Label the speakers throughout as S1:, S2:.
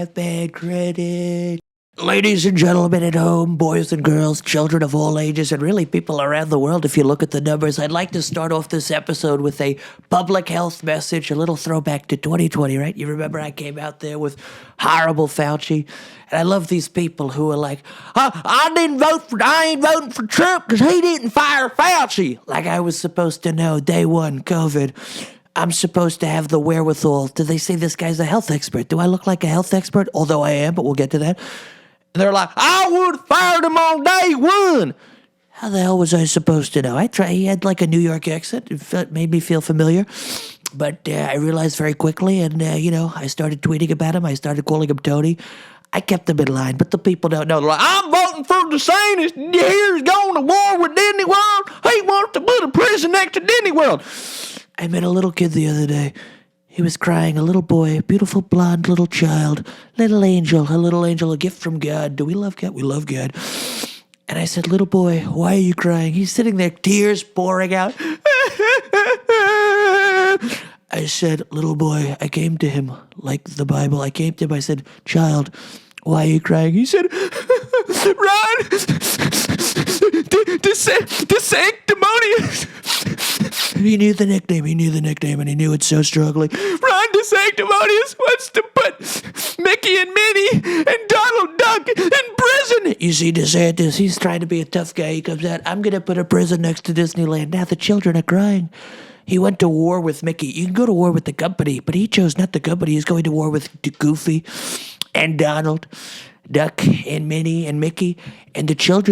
S1: have bad credit. Ladies and gentlemen at home, boys and girls, children of all ages, and really people around the world, if you look at the numbers, I'd like to start off this episode with a public health message, a little throwback to 2020, right? You remember I came out there with horrible Fauci, and I love these people who are like, I ain't voting for Trump because he didn't fire Fauci. Like I was supposed to know day one, COVID. I'm supposed to have the wherewithal. Do they say this guy's a health expert? Do I look like a health expert? Although I am, but we'll get to that. And they're like, I would have fired him on day one. How the hell was I supposed to know? He had like a New York accent. It made me feel familiar. But I realized very quickly, and, I started tweeting about him. I started calling him Tony. I kept him in line, but the people don't know. They're like, I'm voting for DeSantis. He's going to war with Disney World. He wants to put a prison next to Disney World. I met a little kid the other day. He was crying, a little boy, a beautiful blonde little child, a little angel, a gift from God. Do we love God? We love God. And I said, little boy, why are you crying? He's sitting there, tears pouring out. I said, little boy, I came to him like the Bible. I came to him, I said, child, why are you crying? He said, Ron, the sanctimonious. He knew the nickname, and he knew it so strongly. Ron DeSanctimonious wants to put Mickey and Minnie and Donald Duck in prison. You see, DeSantis, he's trying to be a tough guy. He comes out, I'm going to put a prison next to Disneyland. Now the children are crying. He went to war with Mickey. You can go to war with the company, but he chose not the company. He's going to war with Goofy and Donald Duck and Minnie and Mickey. And the child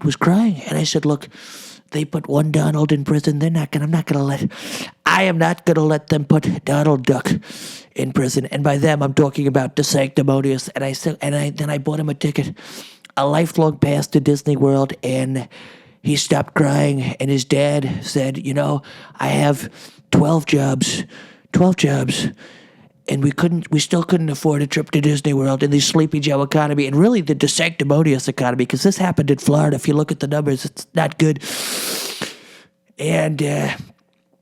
S1: was crying. And I said, look, they put one Donald in prison. I am not going to let them put Donald Duck in prison. And by them, I'm talking about DeSanctimonious. And then I bought him a ticket, a lifelong pass to Disney World. And he stopped crying. And his dad said, I have 12 jobs. And we still couldn't afford a trip to Disney World in the Sleepy Joe economy, and really the DeSanctimonious economy, because this happened in Florida. If you look at the numbers, it's not good. And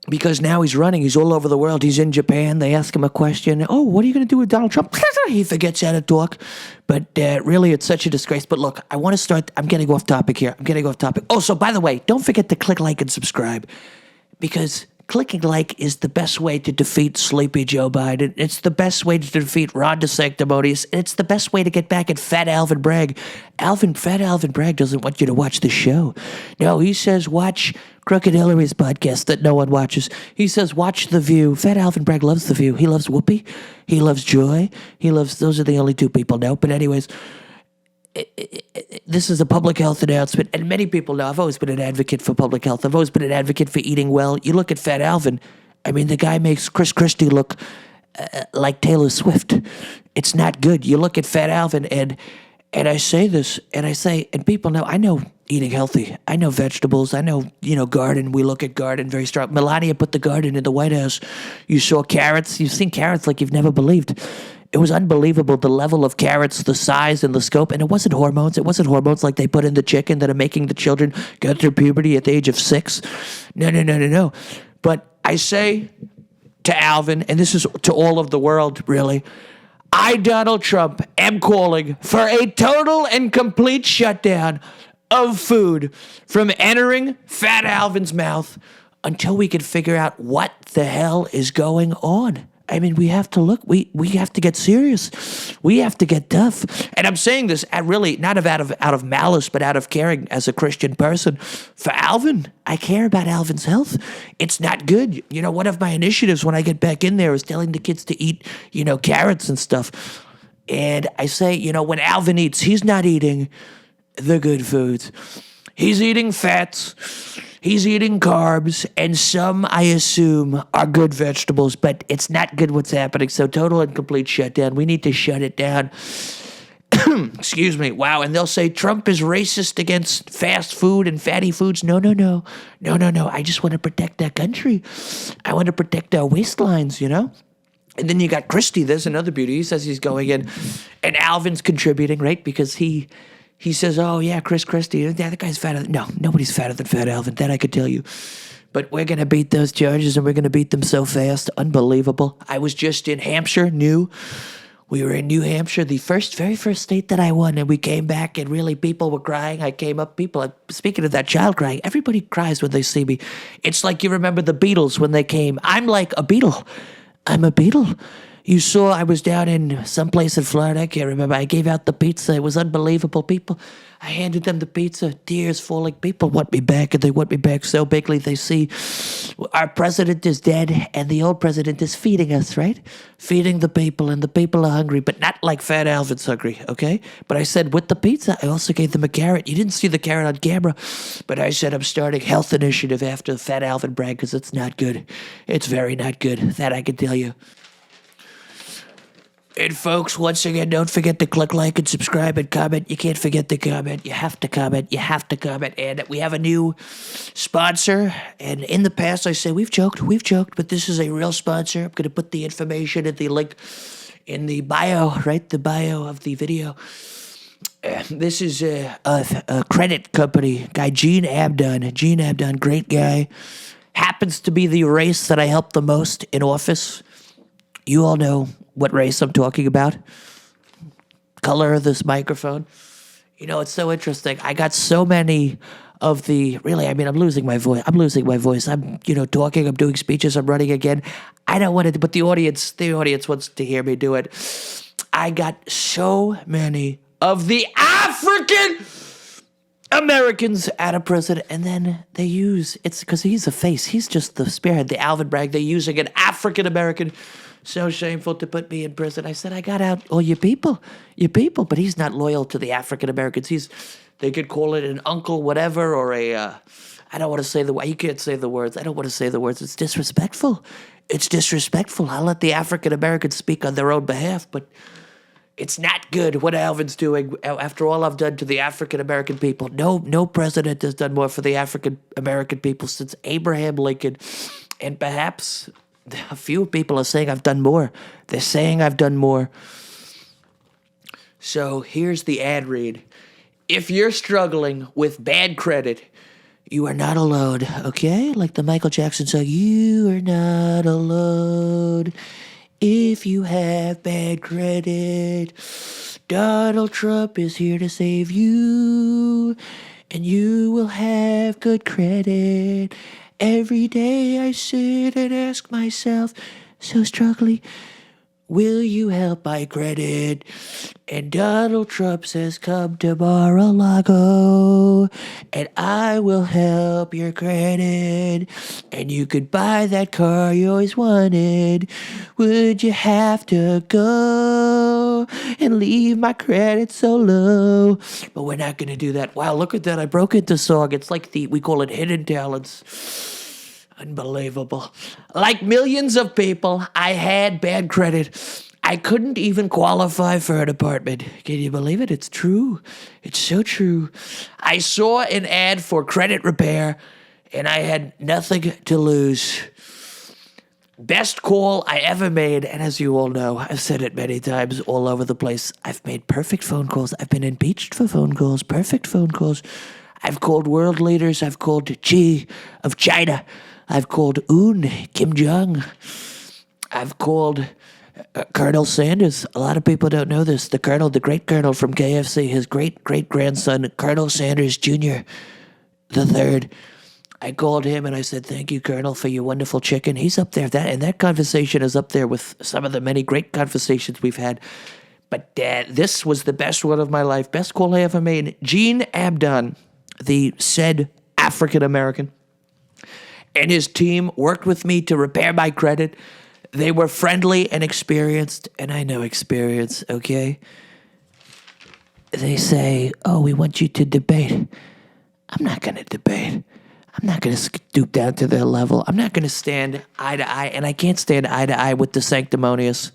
S1: because now he's all over the world. He's in Japan. They ask him a question. Oh, what are you going to do with Donald Trump? He forgets how to talk. But really, it's such a disgrace. But look, I want to start. I'm getting off topic here. Oh, so by the way, don't forget to click like and subscribe, because clicking like is the best way to defeat Sleepy Joe Biden. It's the best way to defeat Ron DeSanctimonious. It's the best way to get back at Fat Alvin Bragg. Fat Alvin Bragg doesn't want you to watch the show. No, he says watch Crooked Hillary's podcast that no one watches. He says watch The View. Fat Alvin Bragg loves The View. He loves Whoopi. He loves Joy. Those are the only two people know. But anyways, this is a public health announcement, and many people know I've always been an advocate for public health. I've always been an advocate for eating well. You look at Fat Alvin. I mean, the guy makes Chris Christie look like Taylor Swift. It's not good. You look at Fat Alvin, and I say this, and people know, I know eating healthy. I know vegetables. I know, garden. We look at garden very strong. Melania put the garden in the White House. You saw carrots. You've seen carrots like you've never believed. It was unbelievable, the level of carrots, the size and the scope. And it wasn't hormones. It wasn't hormones like they put in the chicken that are making the children go through puberty at the age of 6. No. But I say to Alvin, and this is to all of the world, really, I, Donald Trump, am calling for a total and complete shutdown of food from entering Fat Alvin's mouth until we can figure out what the hell is going on. I mean, we have to look. We have to get serious. We have to get tough. And I'm saying this really not out of malice, but out of caring as a Christian person for Alvin. I care about Alvin's health. It's not good. One of my initiatives when I get back in there is telling the kids to eat, carrots and stuff. And I say, when Alvin eats, he's not eating the good foods. He's eating fats. He's eating carbs, and some, I assume, are good vegetables, but it's not good what's happening. So total and complete shutdown. We need to shut it down. Excuse me. Wow. And they'll say Trump is racist against fast food and fatty foods. No. I just want to protect our country. I want to protect our waistlines, And then you got Christie. There's another beauty. He says he's going in, and Alvin's contributing, right? Because he says, oh, yeah, Chris Christie. Yeah, that guy's fatter. No, nobody's fatter than Fat Alvin. That I could tell you. But we're going to beat those charges, and we're going to beat them so fast. Unbelievable. I was just in Hampshire, We were in New Hampshire, the very first state that I won, and we came back, and really people were crying. I came up, speaking of that child crying, everybody cries when they see me. It's like you remember the Beatles when they came. I'm like a Beatle. I'm a Beatle. You saw I was down in someplace in Florida. I can't remember. I gave out the pizza. It was unbelievable. People, I handed them the pizza. Tears falling. People want me back, and they want me back so bigly. They see our president is dead, and the old president is feeding us, right? Feeding the people, and the people are hungry, but not like Fat Alvin's hungry, okay? But I said, with the pizza, I also gave them a carrot. You didn't see the carrot on camera, but I said I'm starting health initiative after Fat Alvin brag because it's not good. It's very not good. That I can tell you. And folks, once again, don't forget to click like and subscribe and comment. You can't forget to comment. You have to comment. You have to comment. And we have a new sponsor. And in the past, I say we've joked, but this is a real sponsor. I'm going to put the information and the link in the bio, right? The bio of the video. This is a credit company guy, Gene Abdon, great guy. Happens to be the race that I helped the most in office. You all know what race I'm talking about. Color of this microphone. You know, it's so interesting. I got so many of the, really, I mean, I'm losing my voice. I'm, talking, I'm doing speeches, I'm running again. I don't want to, but the audience wants to hear me do it. I got so many of the African Americans out of prison, and then they use, it's because he's a face. He's just the spearhead, the Alvin brag. They're using an African American. So shameful to put me in prison. I said, I got out all your people, but he's not loyal to the African Americans. They could call it an uncle, whatever, or I don't want to say you can't say the words. I don't want to say the words. It's disrespectful. I'll let the African Americans speak on their own behalf, but it's not good what Alvin's doing. After all I've done to the African American people, no president has done more for the African American people since Abraham Lincoln, and perhaps a few people are saying I've done more. They're saying I've done more. So here's the ad read. If you're struggling with bad credit, you are not alone, okay? Like the Michael Jackson song, you are not alone. If you have bad credit, Donald Trump is here to save you, and you will have good credit. Every day I sit and ask myself, so struggling, will you help my credit? And Donald Trump says, come to Mar-a-Lago, and I will help your credit. And you could buy that car you always wanted. Would you have to go and leave my credit so low? But we're not going to do that. Wow, look at that. I broke into song. It's like we call it hidden talents. Unbelievable. Like millions of people, I had bad credit. I couldn't even qualify for an apartment. Can you believe it? It's true. It's so true. I saw an ad for credit repair, and I had nothing to lose. Best call I ever made, and as you all know, I've said it many times all over the place, I've made perfect phone calls. I've been impeached for phone calls, perfect phone calls. I've called world leaders. I've called Xi of China. I've called Kim Jong. I've called Colonel Sanders. A lot of people don't know this. The great colonel from KFC, his great-great-grandson, Colonel Sanders Jr. the third. I called him and I said, thank you, Colonel, for your wonderful chicken. He's up there. That conversation is up there with some of the many great conversations we've had. But this was the best one of my life. Best call I ever made. Gene Abdon, the said African-American, and his team worked with me to repair my credit. They were friendly and experienced, and I know experience, okay? They say, oh, we want you to debate. I'm not going to debate. I'm not going to stoop down to their level. I'm not going to stand eye to eye, and I can't stand eye to eye with the sanctimonious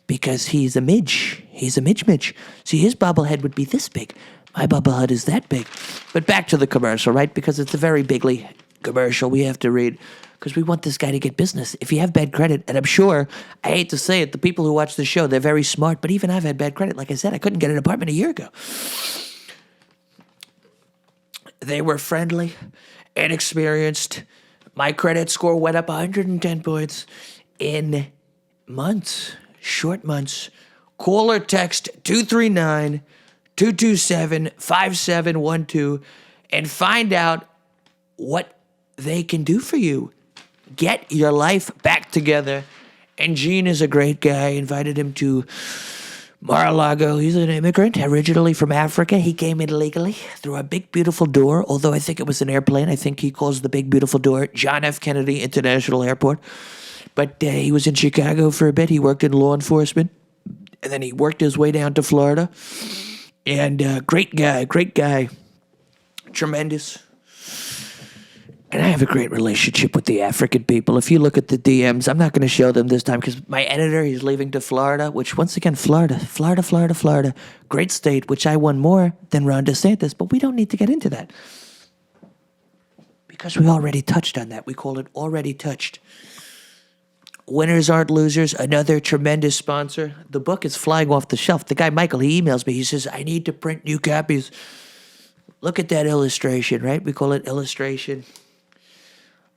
S1: because he's a midge. He's a midge. See, his bobblehead would be this big. My bobblehead is that big. But back to the commercial, right? Because it's a very bigly commercial we have to read because we want this guy to get business. If you have bad credit, and I'm sure, I hate to say it, the people who watch the show, they're very smart, but even I've had bad credit. Like I said, I couldn't get an apartment a year ago. They were friendly and experienced. My credit score went up 110 points in months. short months. Call or text 239-227-5712 and find out what they can do for you. Get your life back together. And Gene is a great guy. Invited him to Mar-a-Lago. He's an immigrant, originally from Africa. He came in illegally through a big, beautiful door, although I think it was an airplane. I think he calls the big, beautiful door John F. Kennedy International Airport. But he was in Chicago for a bit. He worked in law enforcement. And then he worked his way down to Florida. And great guy. Tremendous. And I have a great relationship with the African people. If you look at the DMs, I'm not going to show them this time because my editor, he's leaving to Florida, which once again, Florida. Great state, which I won more than Ron DeSantis, but we don't need to get into that. Because we already touched on that. We call it already touched. Winners aren't losers, another tremendous sponsor. The book is flying off the shelf. The guy, Michael, he emails me. He says, I need to print new copies. Look at that illustration, right? We call it illustration.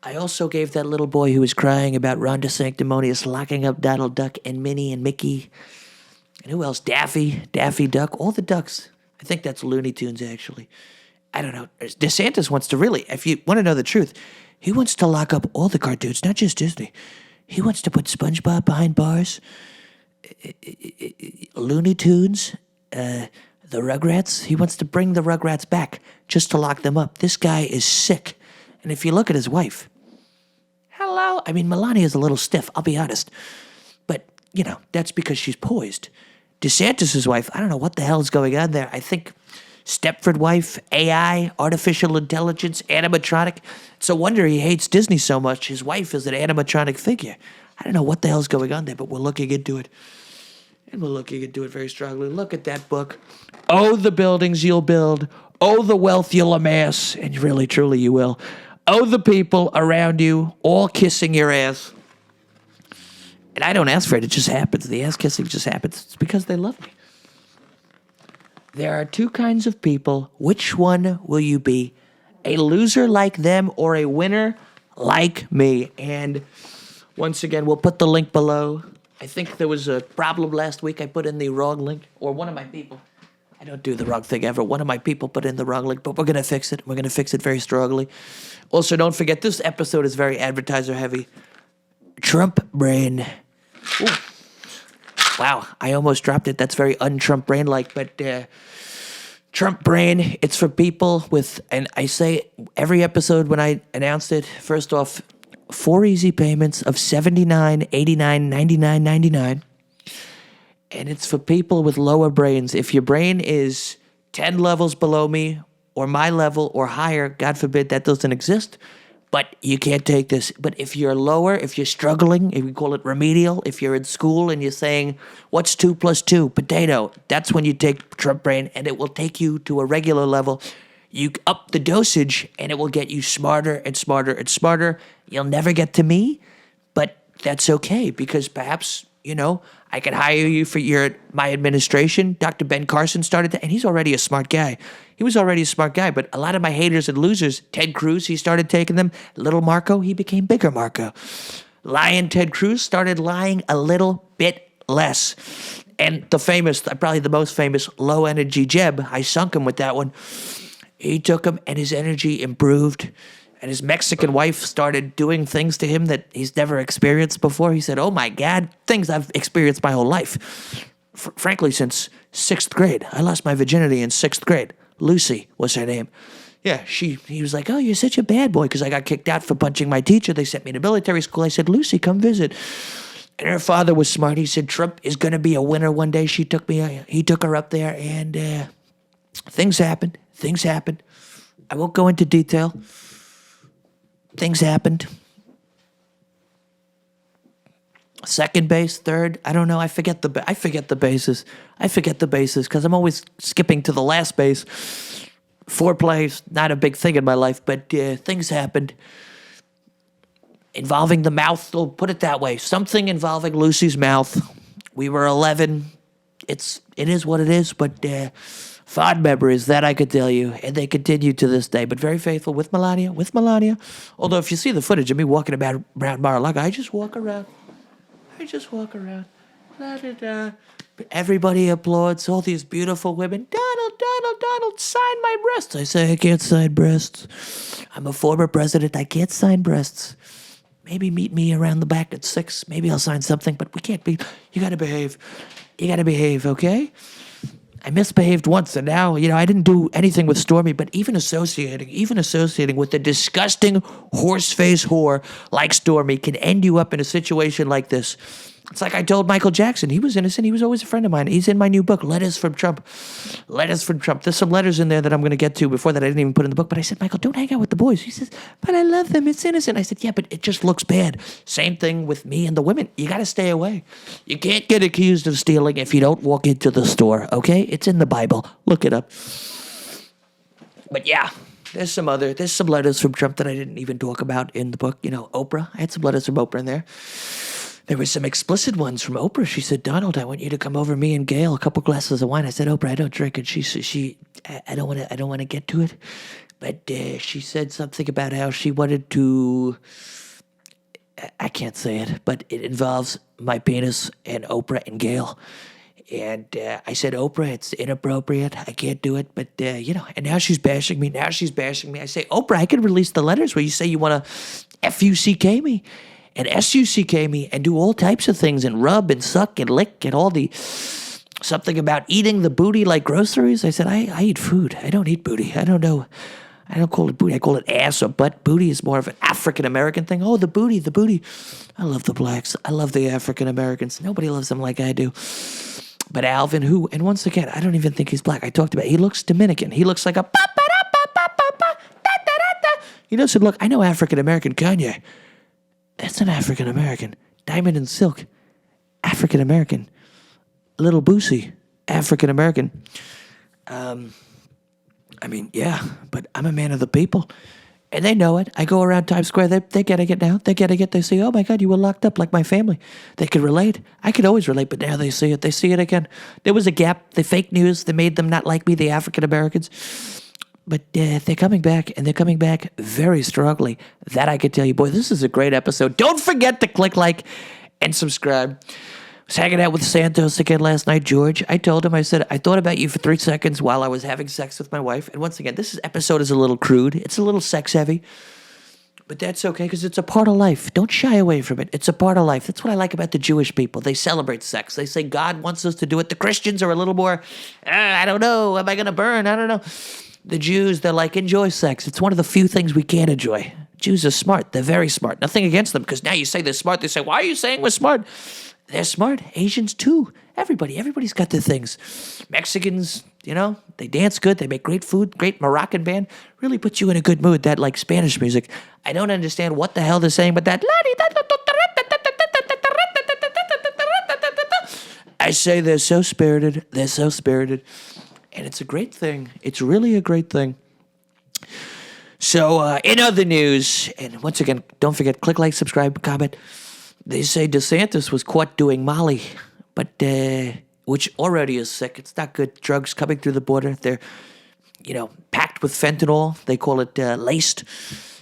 S1: I also gave that little boy who was crying about Ron DeSanctimonious locking up Donald Duck and Minnie and Mickey. And who else? Daffy Duck, all the ducks. I think that's Looney Tunes, actually. I don't know. DeSantis wants to really, if you want to know the truth, he wants to lock up all the cartoons, not just Disney. He wants to put SpongeBob behind bars, Looney Tunes, the Rugrats. He wants to bring the Rugrats back just to lock them up. This guy is sick. And if you look at his wife, hello. I mean, Melania's a little stiff, I'll be honest. But, that's because she's poised. DeSantis' wife, I don't know what the hell is going on there. I think Stepford wife, AI, artificial intelligence, animatronic. It's a wonder he hates Disney so much. His wife is an animatronic figure. I don't know what the hell's going on there, but we're looking into it. And we're looking into it very strongly. Look at that book. Oh, the buildings you'll build. Oh, the wealth you'll amass. And really, truly, you will. Oh, the people around you, all kissing your ass. And I don't ask for it. It just happens. The ass kissing just happens. It's because they love me. There are two kinds of people. Which one will you be? A loser like them or a winner like me? And once again, we'll put the link below. I think there was a problem last week. I put in the wrong link. Or one of my people. I don't do the wrong thing ever. One of my people put in the wrong link, but we're going to fix it. We're going to fix it very strongly. Also, don't forget, this episode is very advertiser heavy. Trump brain. Ooh. Wow, I almost dropped it. That's very un-Trump brain-like, but Trump brain, it's for people with, and I say every episode when I announced it, first off, 4 easy payments of $79, $89, $99, $99. And it's for people with lower brains. If your brain is 10 levels below me or my level or higher, God forbid that doesn't exist, but you can't take this. But if you're lower, if you're struggling, if we call it remedial, if you're in school and you're saying, what's 2 plus 2? Potato. That's when you take Trump brain, and it will take you to a regular level. You up the dosage, and it will get you smarter and smarter and smarter. You'll never get to me, but that's okay, because perhaps, I could hire you for my administration. Dr. Ben Carson started that, and he's already a smart guy. He was already a smart guy, but a lot of my haters and losers, Ted Cruz, he started taking them. Little Marco, he became bigger Marco. Lying Ted Cruz started lying a little bit less. And the famous, probably the most famous, low-energy Jeb, I sunk him with that one. He took him, and his energy improved. And his Mexican wife started doing things to him that he's never experienced before. He said, oh, my God, things I've experienced my whole life. Frankly, since 6th grade. I lost my virginity in 6th grade. Lucy was her name. Yeah, he was like, oh, you're such a bad boy, because I got kicked out for punching my teacher. They sent me to military school. I said, Lucy, come visit. And her father was smart. He said, Trump is going to be a winner one day. He took her up there, and things happened. I won't go into detail. Things happened. Second base, third, I don't know. I forget the bases. Because I'm always skipping to the last base. Foreplay, not a big thing in my life, but things happened involving the mouth. We'll put it that way. Something involving Lucy's mouth. We were 11. It is what it is, but fond memories, that I could tell you, and they continue to this day, but very faithful with Melania. Although if you see the footage of me walking around Mar-a-Lago, I just walk around. Da, da, da. Everybody applauds, all these beautiful women. Donald, sign my breasts. I say, I can't sign breasts. I'm a former president. I can't sign breasts. Maybe meet me around the back at 6. Maybe I'll sign something, but we can't be. You gotta behave. You gotta behave, okay? I misbehaved once, and now, I didn't do anything with Stormy, but even associating with a disgusting horse-faced whore like Stormy can end you up in a situation like this. It's like I told Michael Jackson. He was innocent. He was always a friend of mine. He's in my new book, Letters from Trump. Letters from Trump. There's some letters in there that I'm going to get to. Before that, I didn't even put in the book. But I said, Michael, don't hang out with the boys. He says, but I love them. It's innocent. I said, yeah, but it just looks bad. Same thing with me and the women. You got to stay away. You can't get accused of stealing if you don't walk into the store, okay? It's in the Bible. Look it up. But yeah, there's some letters from Trump that I didn't even talk about in the book. Oprah. I had some letters from Oprah in there. There were some explicit ones from Oprah. She said, Donald, I want you to come over me and Gail, a couple glasses of wine. I said, Oprah, I don't drink. And I don't want to get to it. But she said something about how she wanted to, I can't say it, but it involves my penis and Oprah and Gail. And I said, Oprah, it's inappropriate. I can't do it. But, and now she's bashing me. I say, Oprah, I can release the letters where you say you want to F-U-C-K me. And S-U-C-K me and do all types of things and rub and suck and lick and something about eating the booty like groceries. I said, I eat food. I don't eat booty. I don't know. I don't call it booty. I call it ass or butt. Booty is more of an African-American thing. Oh, the booty. I love the blacks. I love the African-Americans. Nobody loves them like I do. But Alvin, and once again, I don't even think he's black. I talked about he looks Dominican. He looks like a said, look, I know African-American Kanye. That's an African-American. Diamond and Silk, African-American. Little Boosie, African-American. Yeah, but I'm a man of the people. And they know it. I go around Times Square. They're getting it now. They're getting it. They say, oh, my God, you were locked up like my family. They can relate. I could always relate, but now they see it. They see it again. There was a gap. The fake news, they made them not like me, the African-Americans. But they're coming back, and they're coming back very strongly. That I could tell you. Boy, this is a great episode. Don't forget to click like and subscribe. I was hanging out with Santos again last night, George. I told him, I said, I thought about you for 3 seconds while I was having sex with my wife. And once again, this episode is a little crude. It's a little sex-heavy. But that's okay, because it's a part of life. Don't shy away from it. It's a part of life. That's what I like about the Jewish people. They celebrate sex. They say God wants us to do it. The Christians are a little more, I don't know. Am I going to burn? I don't know. The Jews, they're like, enjoy sex. It's one of the few things we can't enjoy. Jews are smart. They're very smart. Nothing against them, because now you say they're smart. They say, why are you saying we're smart? They're smart. Asians, too. Everybody's got their things. Mexicans, they dance good. They make great food. Great Moroccan band. Really puts you in a good mood, that like Spanish music. I don't understand what the hell they're saying, but that... I say they're so spirited. They're so spirited. And it's a great thing. It's really a great thing. So, in other news, and once again, don't forget, click like, subscribe, comment. They say DeSantis was caught doing Molly, but which already is sick. It's not good. Drugs coming through the border. They're, packed with fentanyl. They call it laced.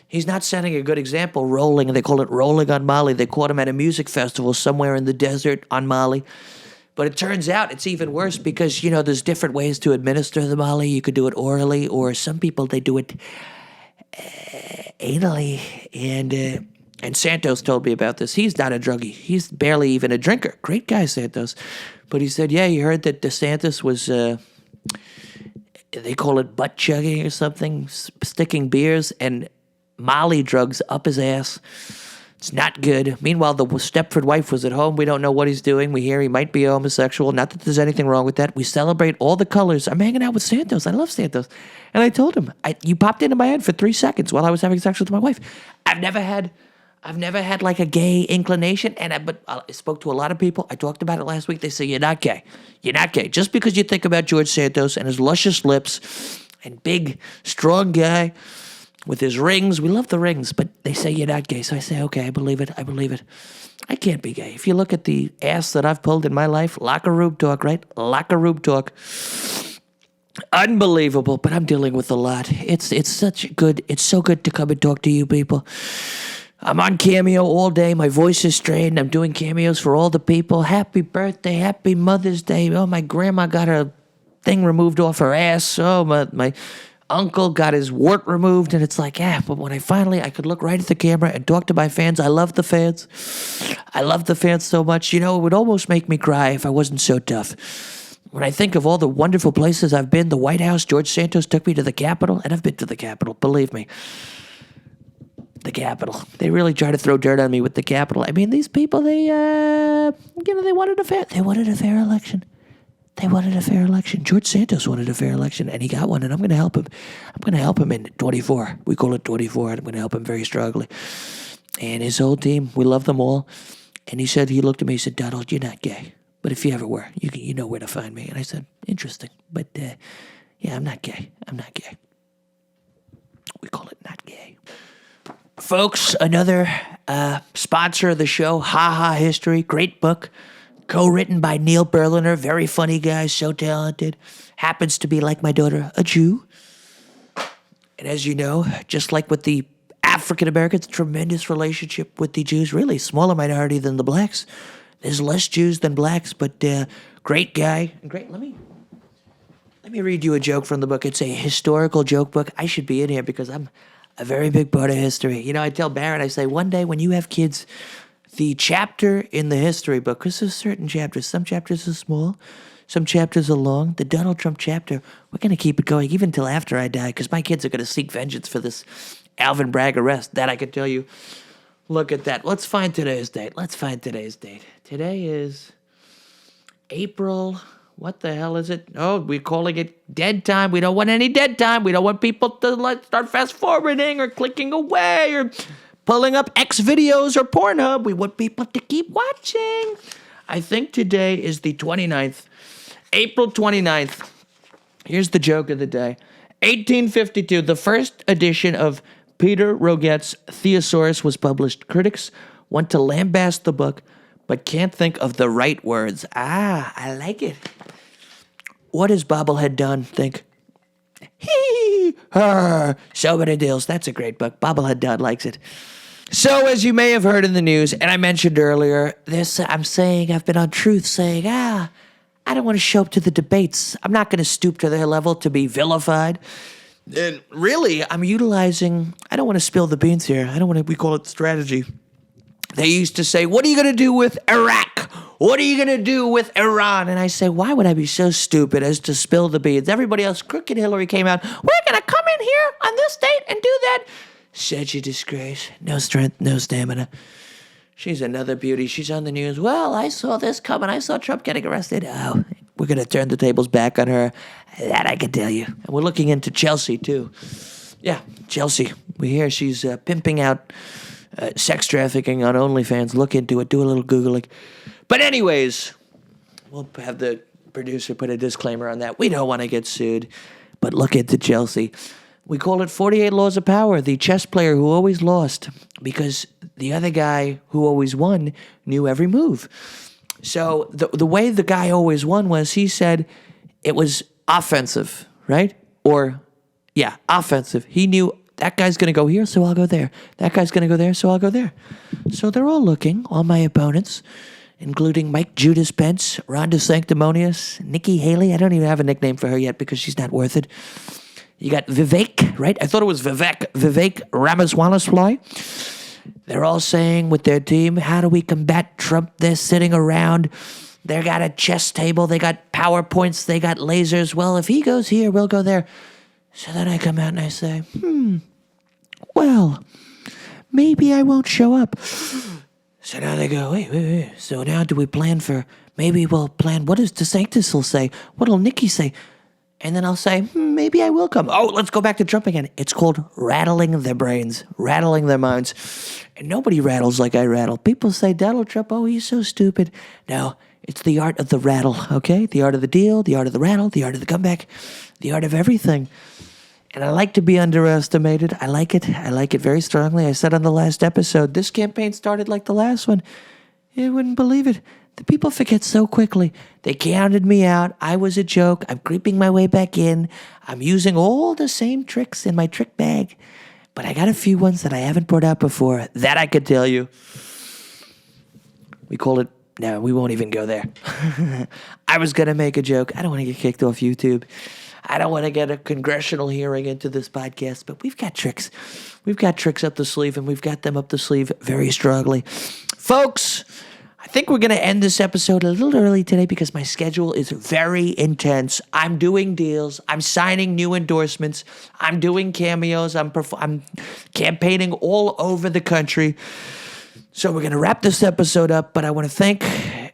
S1: He's not setting a good example, rolling. They call it rolling on Molly. They caught him at a music festival somewhere in the desert on Molly. But it turns out it's even worse because, there's different ways to administer the Molly. You could do it orally, or some people, they do it anally. And Santos told me about this. He's not a druggie. He's barely even a drinker. Great guy, Santos. But he said, yeah, you heard that DeSantis was, they call it butt chugging or something, sticking beers and Molly drugs up his ass. It's not good. Meanwhile, the Stepford wife was at home. We don't know what he's doing. We hear he might be homosexual. Not that there's anything wrong with that. We celebrate all the colors. I'm hanging out with Santos. I love Santos. And I told him, you popped into my head for 3 seconds while I was having sex with my wife. I've never had like a gay inclination. But I spoke to a lot of people. I talked about it last week. They say, you're not gay. You're not gay. Just because you think about George Santos and his luscious lips and big, strong guy with his rings. We love the rings, but they say you're not gay. So I say, okay, I believe it. I can't be gay. If you look at the ass that I've pulled in my life, locker room talk, right? Locker room talk. Unbelievable, but I'm dealing with a lot. It's so good to come and talk to you people. I'm on Cameo all day. My voice is strained. I'm doing cameos for all the people. Happy birthday. Happy Mother's Day. Oh, my grandma got her thing removed off her ass. Oh, my uncle got his wart removed. And it's like, yeah, but when I could look right at the camera and talk to my fans. I love the fans. I love the fans so much. You know, it would almost make me cry if I wasn't so tough. When I think of all the wonderful places I've been, the White House, George Santos took me to the Capitol, and I've been to the Capitol, believe me. The Capitol. They really try to throw dirt on me with the Capitol. I mean, these people, they wanted a fair election. They wanted a fair election. George Santos wanted a fair election, and he got one, and I'm going to help him. I'm going to help him in 24. We call it 24, and I'm going to help him very strongly. And his whole team, we love them all. And he looked at me, he said, Donald, you're not gay. But if you ever were, you know where to find me. And I said, interesting. But, yeah, I'm not gay. I'm not gay. We call it not gay. Folks, another sponsor of the show, Ha Ha History. Great book. Co-written by Neil Berliner. Very funny guy. So talented. Happens to be, like my daughter, a Jew. And as you know, just like with the African Americans, tremendous relationship with the Jews. Really smaller minority than the blacks. There's less Jews than blacks, but great guy. Great. Let me read you a joke from the book. It's a historical joke book. I should be in here because I'm a very big part of history. You know, I tell Barrett, I say, one day when you have kids, the chapter in the history book, because there's certain chapters. Some chapters are small. Some chapters are long. The Donald Trump chapter, we're going to keep it going even until after I die because my kids are going to seek vengeance for this Alvin Bragg arrest. That I can tell you. Look at that. Let's find today's date. Today is April. What the hell is it? Oh, we're calling it dead time. We don't want any dead time. We don't want people to start fast forwarding or clicking away or pulling up X videos or Pornhub. We want people to keep watching. I think today is the 29th. April 29th. Here's the joke of the day. 1852, the first edition of Peter Roget's Thesaurus was published. Critics want to lambast the book, but can't think of the right words. I like it. What does Bobblehead Don think? Hee, her. So many deals. That's a great book. Bobblehead Don likes it. So, as you may have heard in the news, and I mentioned earlier, I've been on Truth saying, I don't want to show up to the debates. I'm not going to stoop to their level to be vilified. And really, I'm utilizing, I don't want to spill the beans here. We call it strategy. They used to say, what are you going to do with Iraq? What are you going to do with Iran? And I say, why would I be so stupid as to spill the beans? Everybody else, Crooked Hillary came out, we're going to come in here on this date and do that. Such a disgrace. No strength, no stamina. She's another beauty. She's on the news. Well, I saw this coming. I saw Trump getting arrested. Oh, we're going to turn the tables back on her. That I can tell you. And we're looking into Chelsea, too. Yeah, Chelsea. We hear she's pimping out sex trafficking on OnlyFans. Look into it. Do a little Googling. But anyways, we'll have the producer put a disclaimer on that. We don't want to get sued. But look into Chelsea. We call it 48 Laws of Power, the chess player who always lost because the other guy who always won knew every move. So the way the guy always won was he said it was offensive, right? Offensive. He knew that guy's going to go here, so I'll go there. That guy's going to go there, so I'll go there. So they're all looking, all my opponents, including Mike Judas Pence, Rhonda Sanctimonious, Nikki Haley. I don't even have a nickname for her yet because she's not worth it. You got Vivek, right? I thought it was Vivek Ramaswamy. They're all saying with their team, how do we combat Trump? They're sitting around. They got a chess table. They got PowerPoints. They got lasers. Well, if he goes here, we'll go there. So then I come out and I say, well, maybe I won't show up. So now they go, wait. So now do we plan for, maybe we'll plan, what does DeSantis will say? What'll Nikki say? And then I'll say, maybe I will come. Oh, let's go back to Trump again. It's called rattling their brains, rattling their minds. And nobody rattles like I rattle. People say, Donald Trump, oh, he's so stupid. No, it's the art of the rattle, okay? The art of the deal, the art of the rattle, the art of the comeback, the art of everything. And I like to be underestimated. I like it. I like it very strongly. I said on the last episode, this campaign started like the last one. You wouldn't believe it. The people forget so quickly. They counted me out. I was a joke. I'm creeping my way back in. I'm using all the same tricks in my trick bag But I got a few ones that I haven't brought out before that I could tell you. We call it, no, we won't even go there. I was going to make a joke. I don't want to get kicked off YouTube. I don't want to get a congressional hearing into this podcast, but we've got tricks. We've got tricks up the sleeve, and we've got them up the sleeve very strongly. Folks, I think we're going to end this episode a little early today because my schedule is very intense. I'm doing deals. I'm signing new endorsements. I'm doing cameos. I'm campaigning all over the country. So we're going to wrap this episode up, but I want to thank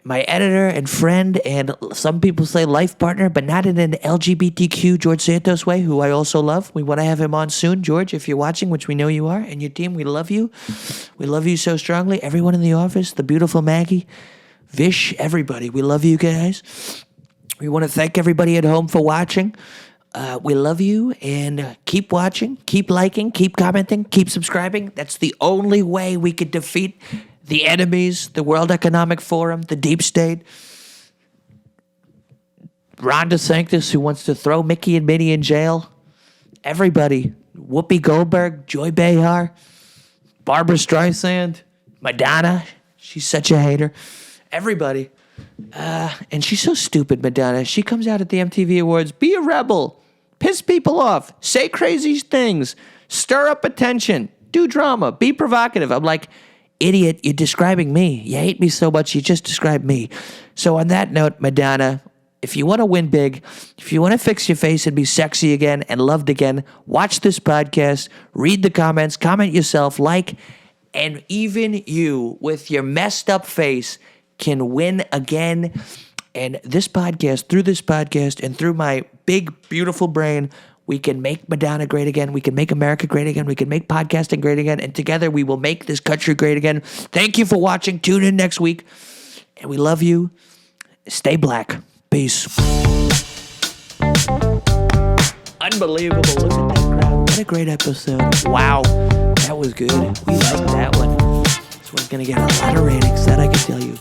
S1: my editor and friend, and some people say life partner, but not in an LGBTQ George Santos way, who I also love. We want to have him on soon. George, if you're watching, which we know you are, and your team, we love you. We love you so strongly. Everyone in the office, the beautiful Maggie, Vish, everybody, we love you guys. We want to thank everybody at home for watching. We love you, and keep watching, keep liking, keep commenting, keep subscribing. That's the only way we could defeat the enemies, the World Economic Forum, the deep state, Ron DeSantis, who wants to throw Mickey and Minnie in jail, everybody, Whoopi Goldberg, Joy Behar, Barbara Streisand, Madonna, she's such a hater, everybody. And she's so stupid, Madonna. She comes out at the MTV Awards, be a rebel, piss people off, say crazy things, stir up attention, do drama, be provocative. I'm like, idiot, you're describing me. You hate me so much, you just described me. So on that note, Madonna, if you want to win big, if you want to fix your face and be sexy again and loved again, watch this podcast, read the comments, comment yourself, like, and even you with your messed up face can win again. And this podcast, through this podcast and through my big, beautiful brain, we can make Madonna great again. We can make America great again. We can make podcasting great again. And together we will make this country great again. Thank you for watching. Tune in next week. And we love you. Stay black. Peace. Unbelievable. Look at that crowd. What a great episode. Wow. That was good. We liked that one. This one's going to get a lot of ratings. That I can tell you.